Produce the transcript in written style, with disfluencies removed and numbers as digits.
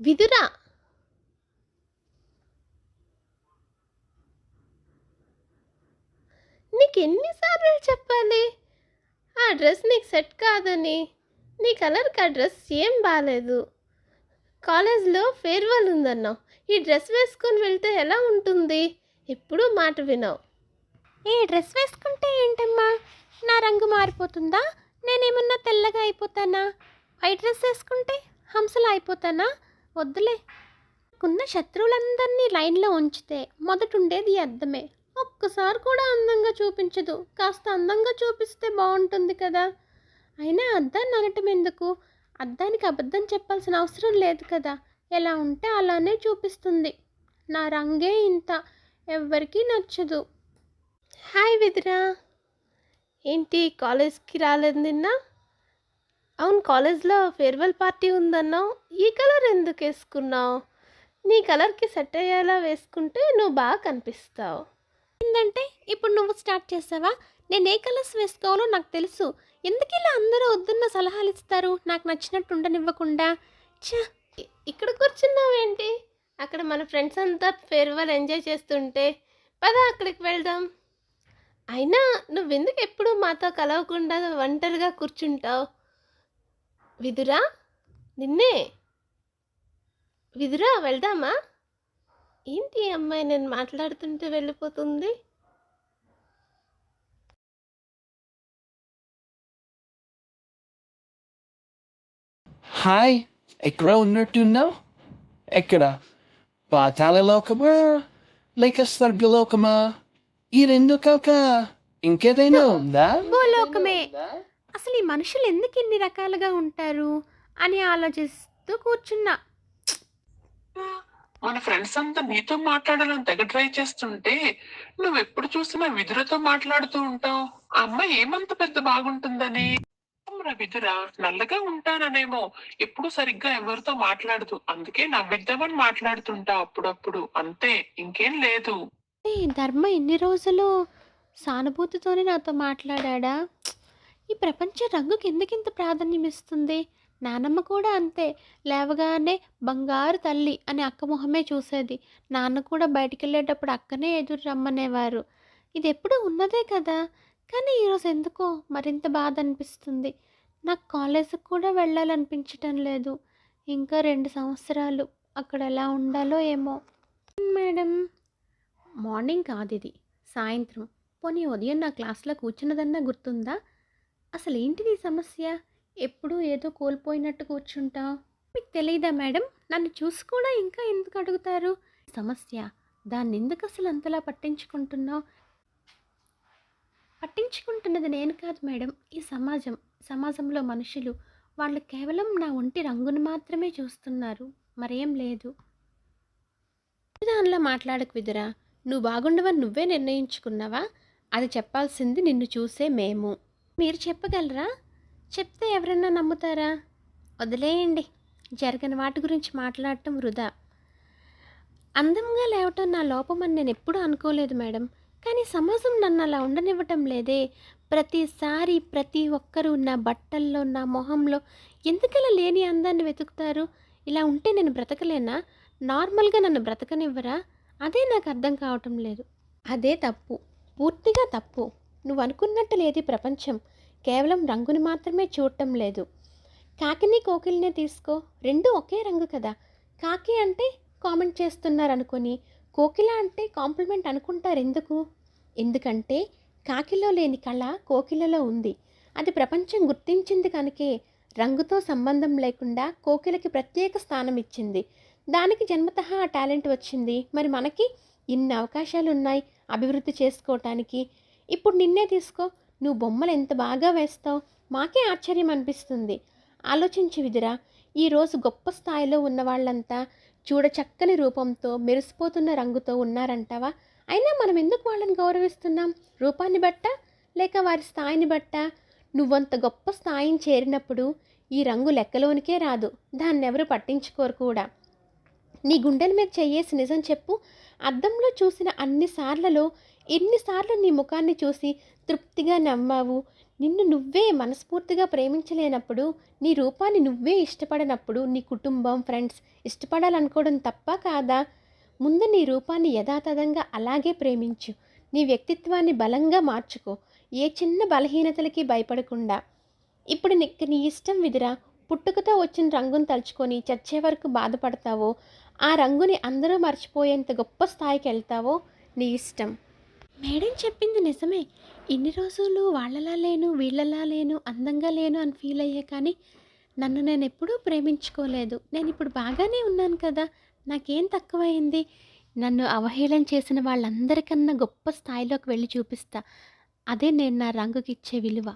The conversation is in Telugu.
విదురా! నీకెన్ని సార్లు చెప్పాలి ఆ డ్రెస్ నీకు సెట్ కాదని? నీ కలర్కి ఆ డ్రెస్ ఏం బాలేదు. కాలేజ్లో ఫేర్వెల్ ఉందన్నావు. ఈ డ్రెస్ వేసుకొని వెళ్తే ఎలా ఉంటుంది? ఎప్పుడూ మాట వినవు. ఏ డ్రెస్ వేసుకుంటే ఏంటమ్మా, నా రంగు మారిపోతుందా? నేనేమన్నా తెల్లగా అయిపోతానా? వైట్ డ్రెస్ వేసుకుంటే హంసలా అయిపోతానా? వద్దులే. నాకున్న శత్రువులందరినీ లైన్లో ఉంచితే మొదటుండేది అద్దమే. ఒక్కసారి కూడా అందంగా చూపించదు. కాస్త అందంగా చూపిస్తే బాగుంటుంది కదా. అయినా అద్దాన్ని అనటం ఎందుకు? అద్దానికి అబద్ధం చెప్పాల్సిన అవసరం లేదు కదా. ఎలా ఉంటే అలానే చూపిస్తుంది. నా రంగే ఇంత, ఎవ్వరికీ నచ్చదు. హాయ్ విదురా! ఏంటి కాలేజ్కి రాలేదు నిన్న? అవును, కాలేజ్లో ఫేర్వెల్ పార్టీ ఉందన్నావు. ఈ కలర్ ఎందుకు వేసుకున్నావు? నీ కలర్కి సెట్ అయ్యేలా వేసుకుంటే నువ్వు బాగా కనిపిస్తావు. ఏంటంటే ఇప్పుడు నువ్వు స్టార్ట్ చేసావా? నేను ఏ కలర్స్ వేసుకోవాలో నాకు తెలుసు. ఎందుకు ఇలా అందరూ వద్దున్న సలహాలు ఇస్తారు నాకు నచ్చినట్టు ఉండనివ్వకుండా? ఛ! ఇక్కడ కూర్చున్నావేంటి? అక్కడ మన ఫ్రెండ్స్ అంతా ఫేర్వెల్ ఎంజాయ్ చేస్తుంటే పద అక్కడికి వెళ్దాం. అయినా నువ్వెందుకు ఎప్పుడూ మాతో కలవకుండా ఒంటరిగా కూర్చుంటావు? విదురా, నిన్నే. విదురా, వెళ్దామా? ఏంటి ఈ అమ్మాయి నేను మాట్లాడుతుంటే వెళ్ళిపోతుంది? హాయ్, ఎక్కడ ఉన్నట్టున్నావు? ఎక్కడ? పాతాళలోకమా లేక స్వర్గలోకమా? ఈ రెండు కాక ఇంకేదైనా ఉందా? భూలోకమే. అసలు ఈ మనుషులు ఎందుకు ఇన్ని రకాలుగా ఉంటారు అని ఆలోచిస్తూ కూర్చున్నా. మన ఫ్రెండ్స్ అంతా నీతో మాట్లాడాలని తెగ ట్రై చేస్తుంటే నువ్వెప్పుడు చూసినా విదురతో మాట్లాడుతూ ఉంటావు. ఆ అమ్మాయి ఏమంత పెద్ద బాగుంటుందని? విదుర నల్లగా ఉంటాననేమో, ఎప్పుడు సరిగ్గా ఎవరితో మాట్లాడదు. అందుకే నవ్విద్దామని మాట్లాడుతుంటావు అప్పుడప్పుడు, అంతే, ఇంకేం లేదు. ధర్మ ఇన్ని రోజులు సానుభూతితోనే నాతో మాట్లాడా? ఈ ప్రపంచ రంగుకి ఎందుకింత ప్రాధాన్యం ఇస్తుంది? నానమ్మ కూడా అంతే. లేవగానే బంగారు తల్లి అని అక్క మొహమే చూసేది. నాన్న కూడా బయటికి వెళ్ళేటప్పుడు అక్కనే ఎదురు రమ్మనేవారు. ఇది ఎప్పుడూ ఉన్నదే కదా. కానీ ఈరోజు ఎందుకో మరింత బాధ అనిపిస్తుంది. నాకు కాలేజీకి కూడా వెళ్ళాలనిపించటం లేదు. ఇంకా 2 సంవత్సరాలు అక్కడ ఎలా ఉండాలో ఏమో. మేడం, మార్నింగ్ కాదు ఇది, సాయంత్రం. పోనీ ఉదయం నా క్లాస్లో కూర్చున్నదన్నా గుర్తుందా? అసలు ఏంటి నీ సమస్య? ఎప్పుడూ ఏదో కోల్పోయినట్టు కూర్చుంటావు. మీకు తెలియదా మేడం? నన్ను చూసి కూడా ఇంకా ఎందుకు అడుగుతారు? సమస్య, దాన్ని ఎందుకు అసలు అంతలా పట్టించుకుంటున్నావు? పట్టించుకుంటున్నది నేను కాదు మేడం, ఈ సమాజంలో మనుషులు. వాళ్ళు కేవలం నా ఒంటి రంగును మాత్రమే చూస్తున్నారు, మరేం లేదు. దానిలా మాట్లాడకు విదురా. నువ్వు బాగుండవని నువ్వే నిర్ణయించుకున్నావా? అది చెప్పాల్సింది నిన్ను చూసే మేము. మీరు చెప్పగలరా? చెప్తే ఎవరన్నా నమ్ముతారా? వదిలేయండి, జరగని వాటి గురించి మాట్లాడటం వృధా. అందంగా లేవటం నా లోపం అని నేను ఎప్పుడూ అనుకోలేదు మేడం. కానీ సమాజం నన్ను అలా ఉండనివ్వటం లేదే. ప్రతిసారి ప్రతి ఒక్కరూ నా బట్టల్లో, నా మొహంలో ఎందుకలా లేని అందాన్ని వెతుకుతారు? ఇలా ఉంటే నేను బ్రతకలేనా? నార్మల్గా నన్ను బ్రతకనివ్వరా? అదే నాకు అర్థం కావటం లేదు. అదే తప్పు, పూర్తిగా తప్పు. నువ్వు అనుకున్నట్టు లేదు ప్రపంచం. కేవలం రంగుని మాత్రమే చూడటం లేదు. కాకిని కోకిలినే తీసుకో, రెండు ఒకే రంగు కదా. కాకి అంటే కామెంట్ చేస్తున్నారు అనుకొని, కోకిల అంటే కాంప్లిమెంట్ అనుకుంటారు ఎందుకు? ఎందుకంటే కాకిలో లేని కళ కోకిలలో ఉంది. అది ప్రపంచం గుర్తించింది కనుకే రంగుతో సంబంధం లేకుండా కోకిలకి ప్రత్యేక స్థానం ఇచ్చింది. దానికి జన్మతః ఆ టాలెంట్ వచ్చింది. మరి మనకి ఇన్ని అవకాశాలు ఉన్నాయి అభివృద్ధి చేసుకోవటానికి. ఇప్పుడు నిన్నే తీసుకో, నువ్వు బొమ్మలు ఎంత బాగా వేస్తావు, మాకే ఆశ్చర్యం అనిపిస్తుంది. ఆలోచించి విదురా, ఈరోజు గొప్ప స్థాయిలో ఉన్న వాళ్ళంతా చూడ చక్కని రూపంతో మెరిసిపోతున్న రంగుతో ఉన్నారంటావా? అయినా మనం ఎందుకు వాళ్ళని గౌరవిస్తున్నాం? రూపాన్ని బట్టా లేక వారి స్థాయిని బట్టా? నువ్వంత గొప్ప స్థాయిని చేరినప్పుడు ఈ రంగు లెక్కలోనికే రాదు. దాన్ని ఎవరు పట్టించుకోరు కూడా. నీ గుండెల మీద చెయ్యేసి నిజం చెప్పు. అద్దంలో చూసిన ఎన్నిసార్లు నీ ముఖాన్ని చూసి తృప్తిగా నవ్వావు? నిన్ను నువ్వే మనస్ఫూర్తిగా ప్రేమించలేనప్పుడు, నీ రూపాన్ని నువ్వే ఇష్టపడనప్పుడు, నీ కుటుంబం, ఫ్రెండ్స్ ఇష్టపడాలనుకోవడం తప్పా కాదా? ముందు నీ రూపాన్ని యథాతథంగా అలాగే ప్రేమించు. నీ వ్యక్తిత్వాన్ని బలంగా మార్చుకో. ఏ చిన్న బలహీనతలకి భయపడకుండా. ఇప్పుడు నీకు నీ ఇష్టం విదిరా. పుట్టుకతో వచ్చిన రంగును తలుచుకొని చచ్చే వరకు బాధపడతావో, ఆ రంగుని అందరూ మర్చిపోయేంత గొప్ప స్థాయికి వెళ్తావో నీ ఇష్టం. మేడం చెప్పింది నిజమే. ఇన్ని రోజులు వాళ్ళలా లేను, వీళ్ళలా లేను, అందంగా లేను అని ఫీల్ అయ్యే కానీ నన్ను నేను ఎప్పుడూ ప్రేమించుకోలేదు. నేను ఇప్పుడు బాగానే ఉన్నాను కదా, నాకేం తక్కువైంది? నన్ను అవహేళన చేసిన వాళ్ళందరికన్నా గొప్ప స్థాయిలోకి వెళ్ళి చూపిస్తా. అదే నేను నా రంగుకి ఇచ్చే విలువ.